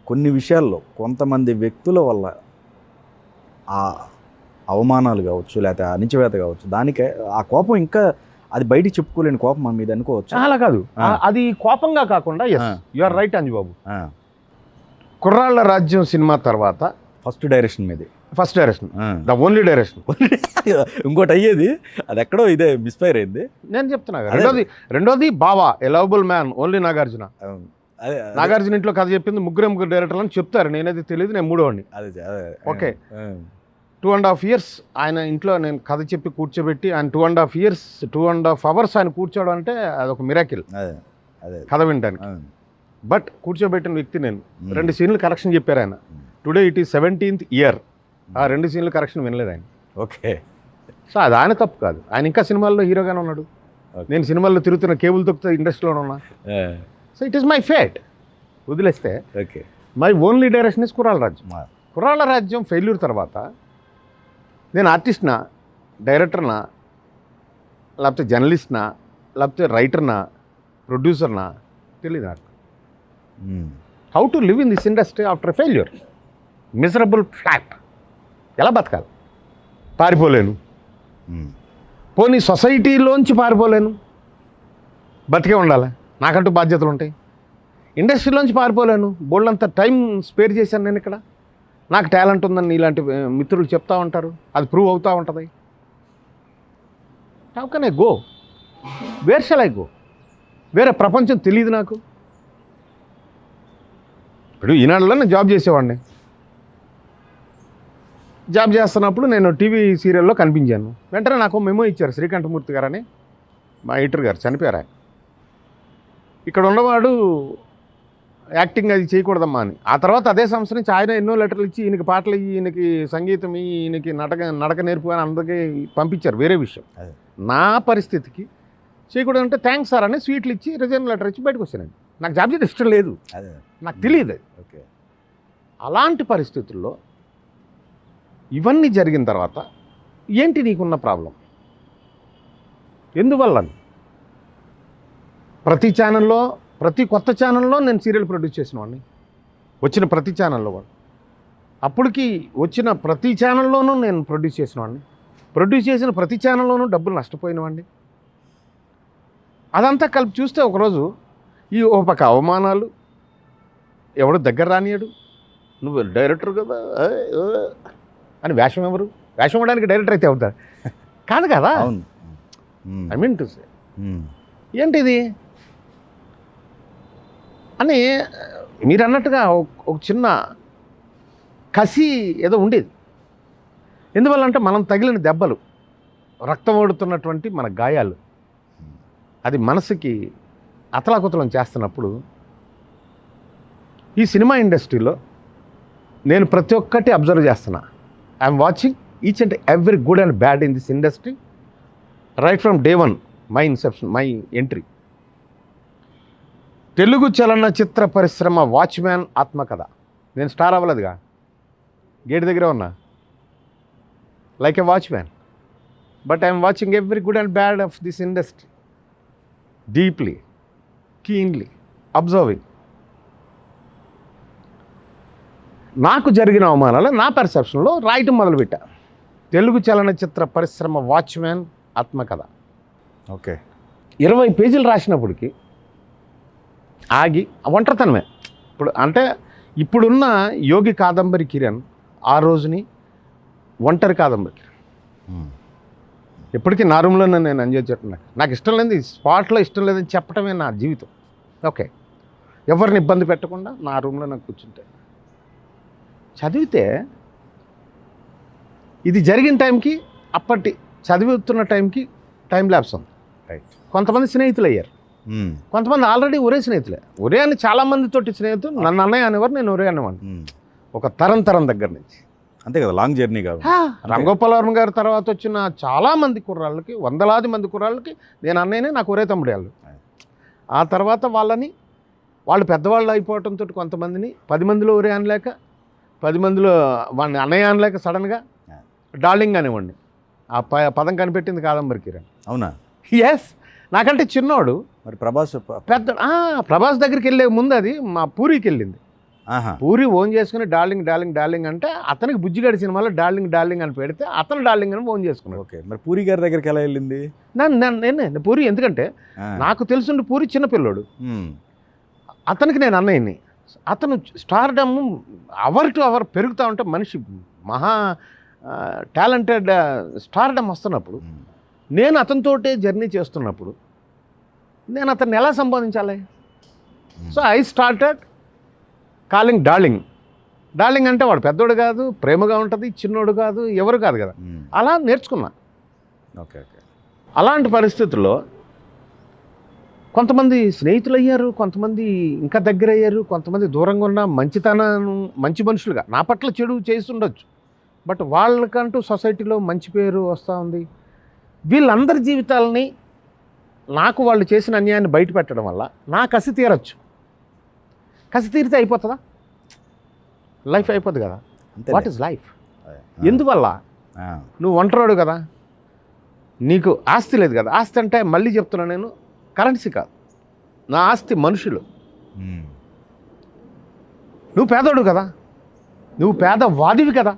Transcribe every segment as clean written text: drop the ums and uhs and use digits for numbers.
కొన్ని విషయాల్లో కొంతమంది వ్యక్తుల వల్ల ఆ అవమానాలు కావచ్చు, లేకపోతే అణిచివేత కావచ్చు, దానికే ఆ కోపం ఇంకా అది బయటికి చెప్పుకోలేని కోపం మన మీద అనుకోవచ్చు. అలా కాదు, అది కోపంగా కాకుండా యు ఆర్ రైట్ అంజబాబు. కుర్రాళ్ళ రాజ్యం సినిమా తర్వాత ఫస్ట్ డైరెక్షన్ మీద, first direction, the only direction. ఇంకోటి అయ్యేది అది ఎక్కడో ఇదే మిస్ఫైర్ అయింది. నేను చెప్తున్నా. రెండోది బావా, a lovable man, only Nagarjuna. Nagarjuna ఇంట్లో కథ చెప్పింది ముగ్గురు డైరెక్టర్లు అని చెప్తారు, నేనైతే తెలియదు, నేను మూడోవాడిని. ఓకే, 2.5 years ఆయన ఇంట్లో నేను కథ చెప్పి కూర్చోబెట్టి ఆయన 2.5 years 2.5 hours ఆయన కూర్చోవడం అంటే అదొక మిరాకిల్ కథ వినడానికి. బట్ కూర్చోబెట్టిన వ్యక్తి నేను. 2 సీన్లు కరెక్షన్ చెప్పారు ఆయన. Today it is 17th year. ఆ 2 సీన్లు కరెక్షన్ వినలేదు ఆయన. ఓకే, సో అది ఆయన తప్పు కాదు. ఆయన ఇంకా సినిమాల్లో హీరోగానే ఉన్నాడు, నేను సినిమాల్లో తిరుగుతున్న కేబుల్ తొక్కుతూ ఇండస్ట్రీలో ఉన్నా. So it is my fate. వదిలేస్తే okay, my only direction is కుర్రాళ్ళ రాజ్యం. కుర్రాళ్ళ రాజ్యం ఫెయిల్యూర్ తర్వాత నేను ఆర్టిస్ట్నా, డైరెక్టర్నా, లేకపోతే జర్నలిస్ట్నా, లేకపోతే రైటర్నా, ప్రొడ్యూసర్నా తెలియదు నాకు. How to live in this industry after failure, miserable flat. ఎలా బతకాలి? పారిపోలేను, పోనీ సొసైటీలోంచి పారిపోలేను, బతికే ఉండాలి, నాకంటూ బాధ్యతలు ఉంటాయి. ఇండస్ట్రీలోంచి పారిపోలేను, బోల్డంత టైం స్పేర్ చేశాను నేను ఇక్కడ. నాకు టాలెంట్ ఉందని ఇలాంటి మిత్రులు చెప్తూ ఉంటారు, అది ప్రూవ్ అవుతూ ఉంటుంది. How can I go? Where shall I go? వేరే ప్రపంచం తెలియదు నాకు. ఇప్పుడు ఈనాడులో నేను జాబ్ చేసేవాడిని. జాబ్ చేస్తున్నప్పుడు నేను టీవీ సీరియల్లో కనిపించాను. వెంటనే నాకు మెమో ఇచ్చారు, శ్రీకంఠమూర్తి గారని, మా ఎడిటర్ గారు, చనిపోయారు ఆయన. ఇక్కడ ఉన్నవాడు యాక్టింగ్ అది చేయకూడదమ్మా అని. ఆ తర్వాత అదే సంవత్సరం నుంచి ఆయన ఎన్నో లెటర్లు ఇచ్చి ఈయనకి పాటలు ఇయ్యి, ఈయనకి సంగీతం ఇయ్యి, ఈయనకి నడక నేర్పు అని అందరికీ పంపించారు. వేరే విషయం. నా పరిస్థితికి చేయకూడదు అంటే థ్యాంక్స్ సార్ అని స్వీట్లు ఇచ్చి రిజైన్ లెటర్ ఇచ్చి బయటకు వచ్చానండి. నాకు జాబ్ చేయడం ఇష్టం లేదు, నాకు తెలియదు అది. ఓకే, అలాంటి పరిస్థితుల్లో ఇవన్నీ జరిగిన తర్వాత ఏంటి నీకున్న ప్రాబ్లం? ఎందువల్ల? ప్రతి ఛానల్లో, ప్రతి కొత్త ఛానల్లో నేను సీరియల్ ప్రొడ్యూస్ చేసిన వాడిని. వచ్చిన ప్రతి ఛానల్లో వాడు, అప్పటికి వచ్చిన ప్రతి ఛానల్లోనూ నేను ప్రొడ్యూస్ చేసిన వాడిని. ప్రొడ్యూస్ చేసిన ప్రతి ఛానల్లోనూ డబ్బులు నష్టపోయిన వాడిని. అదంతా కలిపి చూస్తే ఒకరోజు ఈ ఓ పక్క అవమానాలు, ఎవడు దగ్గర రానియాడు, నువ్వు డైరెక్టర్ కదా అని. వేషం ఎవరు? వేషం ఇవ్వడానికి డైరెక్టర్ అయితే అవుతాడు కాదు కదా. ఐ మీన్ టు సే ఏంటిది అని మీరు అన్నట్టుగా ఒక చిన్న కసి ఏదో ఉండేది. ఎందువల్లంటే మనం తగిలిన దెబ్బలు, రక్తం ఓడుతున్నటువంటి మన గాయాలు, అది మనసుకి అతలాకుతలం చేస్తున్నప్పుడు ఈ సినిమా ఇండస్ట్రీలో నేను ప్రతి ఒక్కటి అబ్జర్వ్ చేస్తున్నా. I'm watching each and every good and bad in this industry right from day 1, my Inception, my entry. Telugu చలనచిత్ర పరిశ్రమ వాచ్మ్యాన్ ఆత్మకథ. నేను స్టార్ అవ్వలేదుగా, గేట్ దగ్గర ఉన్నా like a watchman. But I'm watching every good and bad of this industry deeply, keenly, observing. నాకు జరిగిన అవమానాలు నా పర్సెప్షన్లో రాయటం మొదలుపెట్టా. తెలుగు చలనచిత్ర పరిశ్రమ వాచ్మ్యాన్ ఆత్మకథ. ఓకే, 20 పేజీలు రాసినప్పటికీ ఆగి ఒంటరితనమే. ఇప్పుడు అంటే ఇప్పుడున్న యోగి కాదంబరి కిరణ్ ఆ రోజుని ఒంటరి కాదంబరి కిరణ్. ఎప్పటికీ నా రూమ్లోనే నేను ఎంజాయ్ చేస్తున్నా. నాకు ఇష్టం లేదు, స్పాట్లో ఇష్టం లేదని చెప్పటమే నా జీవితం. ఓకే, ఎవరిని ఇబ్బంది పెట్టకుండా నా రూమ్లో నాకు కూర్చుంటే చదివితే ఇది జరిగిన టైంకి అప్పటి చదువుతున్న టైంకి టైం ల్యాప్స్ ఉంది. రైట్. కొంతమంది స్నేహితులు అయ్యారు, కొంతమంది ఆల్రెడీ ఒరే స్నేహితులే. ఒరే అని చాలామందితోటి స్నేహితులు, నన్ను అన్నయ్య అనేవారు, నేను ఒరే అనేవాడిని. ఒక తరం దగ్గర నుంచి. అంతే కదా, లాంగ్ జర్నీ కాదు. రాంగోపాల్ వర్మ గారి తర్వాత వచ్చిన చాలామంది కుర్రాళ్ళకి, వందలాది మంది కుర్రాళ్ళకి నేను అన్నయ్యనే, నాకు ఒరే తమ్ముడు వాళ్ళు. ఆ తర్వాత వాళ్ళు పెద్దవాళ్ళు అయిపోవడంతో కొంతమందిని 10 మందిలో ఒరే అనలేక, 10 మందిలో వాడిని అన్నయ్య అనలేక సడన్గా డార్లింగ్ అనేవాడిని. ఆ పదం కనిపెట్టింది కాదంబరి కిరణ్. అవునా? ఎస్. నాకంటే చిన్నోడు. మరి ప్రభాస్ పెద్ద ప్రభాస్ దగ్గరికి వెళ్ళే ముందు అది మా పూరికి వెళ్ళింది. ఆహా. పూరి ఓన్ చేసుకుని డార్లింగ్ డార్లింగ్ డార్లింగ్ అంటే అతనికి బుజ్జిగాడి సినిమాలో డార్లింగ్ డార్లింగ్ అని పెడితే అతను డార్లింగ్ అని ఓన్ చేసుకున్నాడు. ఓకే, మరి పూరి గారి దగ్గరికి ఎలా వెళ్ళింది? నేను పూరి, ఎందుకంటే నాకు తెలుసుండి పూరి చిన్నపిల్లోడు, అతనికి నేను అన్నయ్యని. అతను స్టార్డమ్ అవర్ టు అవర్ పెరుగుతూ ఉంటే మనిషి మహా టాలెంటెడ్ స్టార్డమ్ వస్తున్నప్పుడు, నేను అతనితోటే జర్నీ చేస్తున్నప్పుడు నేను అతన్ని ఎలా సంబోధించాలి? So I started calling darling. Darling అంటే వాడు పెద్దోడు కాదు, ప్రేమగా ఉంటుంది, చిన్నోడు కాదు, ఎవరు కాదు కదా, అలా నేర్చుకున్నా. Okay okay. అలాంటి పరిస్థితుల్లో కొంతమంది స్నేహితులు అయ్యారు, కొంతమంది ఇంకా దగ్గర అయ్యారు, కొంతమంది దూరంగా ఉన్న మంచి మనుషులుగా నా పట్ల చెడు చేస్తుండొచ్చు, బట్ వాళ్ళకంటూ సొసైటీలో మంచి పేరు వస్తూ ఉంది. వీళ్ళందరి జీవితాలని నాకు వాళ్ళు చేసిన అన్యాయాన్ని బయట పెట్టడం వల్ల నా కసి తీరచ్చు. కసి తీరితే అయిపోతుందా? లైఫ్ అయిపోద్ది కదా. What is life? ఎందువల్ల? నువ్వు ఒంటరోడు కదా, నీకు ఆస్తి లేదు కదా. ఆస్తి అంటే మళ్ళీ చెప్తున్నా, నేను కరెన్సీ కాదు, నా ఆస్తి మనుషులు. నువ్వు పేదోడు కదా, నువ్వు పేదవాదివి కదా.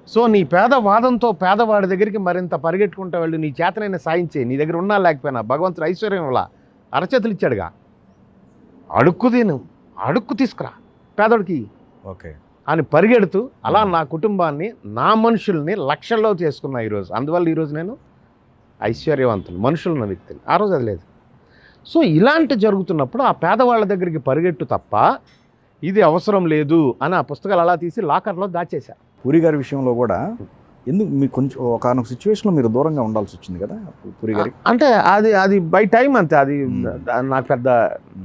సో నీ పేదవాదంతో పేదవాడి దగ్గరికి మరింత పరిగెట్టుకుంటూ వెళ్ళి నీ చేతనైన సాయించే, నీ దగ్గర ఉన్నా లేకపోయినా భగవంతుడు ఐశ్వర్యం వల్ల అరచేతులు ఇచ్చాడుగా, అడుక్కు తీసుకురా పేదోడికి ఓకే అని పరిగెడుతూ అలా నా కుటుంబాన్ని, నా మనుషుల్ని లక్షల్లో చేసుకున్నా ఈరోజు. అందువల్ల ఈరోజు నేను ఐశ్వర్యవంతులు, మనుషులున్న వ్యక్తిని. ఆ రోజు అది లేదు. సో ఇలాంటి జరుగుతున్నప్పుడు ఆ పేదవాళ్ళ దగ్గరికి పరిగెట్టు తప్ప ఇది అవసరం లేదు అని ఆ పుస్తకాలు అలా తీసి లాకర్లో దాచేశారు. పూరి గారి విషయంలో కూడా ఎందుకు మీకు కొంచెం ఒకనొక సిచ్యువేషన్లో మీరు దూరంగా ఉండాల్సి వచ్చింది కదా పూరి గారికి? అంటే అది బై టైం అంతే. అది నాకు పెద్ద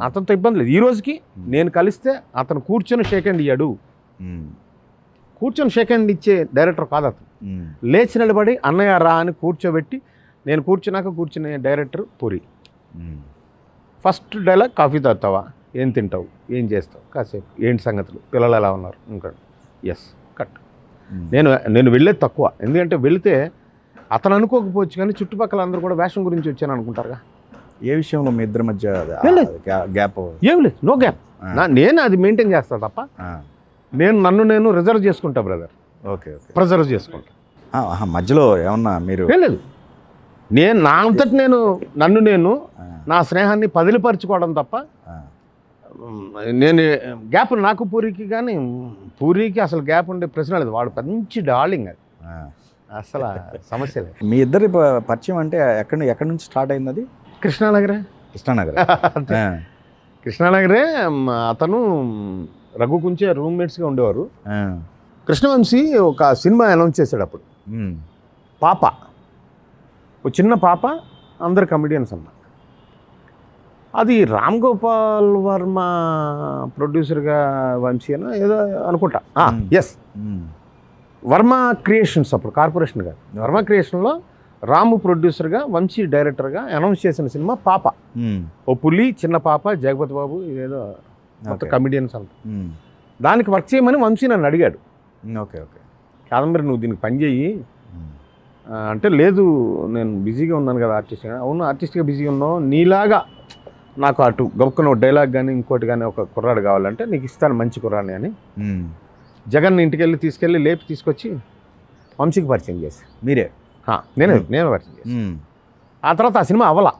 అతనితో ఇబ్బంది లేదు. ఈ రోజుకి నేను కలిస్తే అతను కూర్చొని షేక్ హ్యాండ్ ఇయ్యాడు. కూర్చొని షేక్ హ్యాండ్ ఇచ్చే డైరెక్టర్ కాదు అతను. లేచి నిలబడి అన్నయ్య రా అని కూర్చోబెట్టి, నేను కూర్చునే director puri. First dialogue, coffee తాగుతావా, ఏం తింటావు, ఏం చేస్తావు, కాసేపు ఏంటి సంగతులు, పిల్లలు ఎలా ఉన్నారు, ఇంకా ఎస్ కట్. నేను వెళ్ళేది తక్కువ, ఎందుకంటే వెళితే అతను అనుకోకపోవచ్చు కానీ చుట్టుపక్కల అందరూ కూడా వేషం గురించి వచ్చాను అనుకుంటారుగా. ఏ విషయంలో మీ ఇద్దరి మధ్య గ్యాప్? ఏం లేదు, నో గ్యాప్. నేను అది మెయింటైన్ చేస్తా తప్ప, నన్ను రిజర్వ్ చేసుకుంటా బ్రదర్. ఓకే ఓకే, ప్రిజర్వ్ చేసుకుంటా. మధ్యలో ఏమన్నా మీరు? లేదు, నేను నా అంతటి నన్ను నా స్నేహాన్ని పదిలిపరుచుకోవడం తప్ప, నేను గ్యాప్ నాకు పూరికి, కానీ పూరికి అసలు గ్యాప్ ఉండే ప్రశ్న లేదు. వాడు మంచి డార్లింగ్, అది అసలు సమస్య లేదు. మీ ఇద్దరి పరిచయం అంటే ఎక్కడి నుంచి స్టార్ట్ అయింది? అది కృష్ణానగరే. కృష్ణానగరే. అతను రఘు కుంచే రూమ్మేట్స్గా ఉండేవారు. కృష్ణవంశీ ఒక సినిమా అనౌన్స్ చేశాడు అప్పుడు. పాప, ఒక చిన్న పాప, అందరు కమెడియన్స్ అన్న. అది రామ్ గోపాల్ వర్మ ప్రొడ్యూసర్గా వంశీ అని ఏదో అనుకుంటా. ఎస్, వర్మ క్రియేషన్స్ అప్పుడు కార్పొరేషన్ కాదు, వర్మ క్రియేషన్లో రాము ప్రొడ్యూసర్గా, వంశీ డైరెక్టర్గా అనౌన్స్ చేసిన సినిమా పాప. ఓ పులి, చిన్న పాప, జగపతి బాబు, ఇదేదో మొత్తం కమెడియన్స్ అంట. దానికి వర్క్ చేయమని వంశీ నన్ను అడిగాడు. ఓకే ఓకే, కాదంబరి నువ్వు దీనికి పని చేయి అంటే, లేదు నేను బిజీగా ఉన్నాను కదా ఆర్టిస్ట్గా. అవును, ఆర్టిస్ట్గా బిజీగా ఉన్నావు, నీలాగా నాకు అటు గొప్పకున్న ఒక డైలాగ్ కానీ ఇంకోటి కానీ ఒక కుర్రాడు కావాలంటే నీకు ఇస్తాను, మంచి కుర్రాడిని అని జగన్ ఇంటికి తీసుకెళ్ళి లేపి తీసుకొచ్చి వంశీకి పరిచయం చేసి, మీరే? నేను పరిచయం చేసి, ఆ తర్వాత ఆ సినిమా అవలా.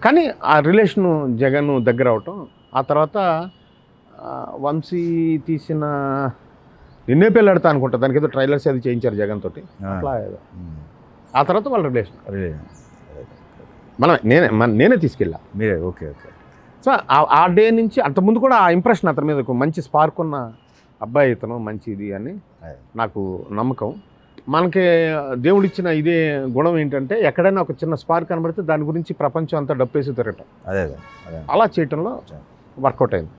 కానీ ఆ రిలేషను జగన్ దగ్గర అవటం, ఆ తర్వాత వంశీ తీసిన నిన్నే పెళ్ళాడుతా అనుకుంటా, దానికి ఏదో ట్రైలర్స్ అది చేయించారు జగన్ తోటి, అట్లా ఏదో. ఆ తర్వాత వాళ్ళ రిలేషన్ నేనే తీసుకెళ్ళా. మీరే? Okay okay. సో ఆ డే నుంచి, అంతకుముందు కూడా ఆ ఇంప్రెషన్ అతని మీద మంచి స్పార్క్ ఉన్న అబ్బాయి ఇతను, మంచిది అని నాకు నమ్మకం. మనకి దేవుడిచ్చిన ఇదే గుణం ఏంటంటే, ఎక్కడైనా ఒక చిన్న స్పార్క్ కనబడితే దాని గురించి ప్రపంచం అంతా డప్పేసి తిరగటం, అలా చేయటంలో వర్కౌట్ అయింది.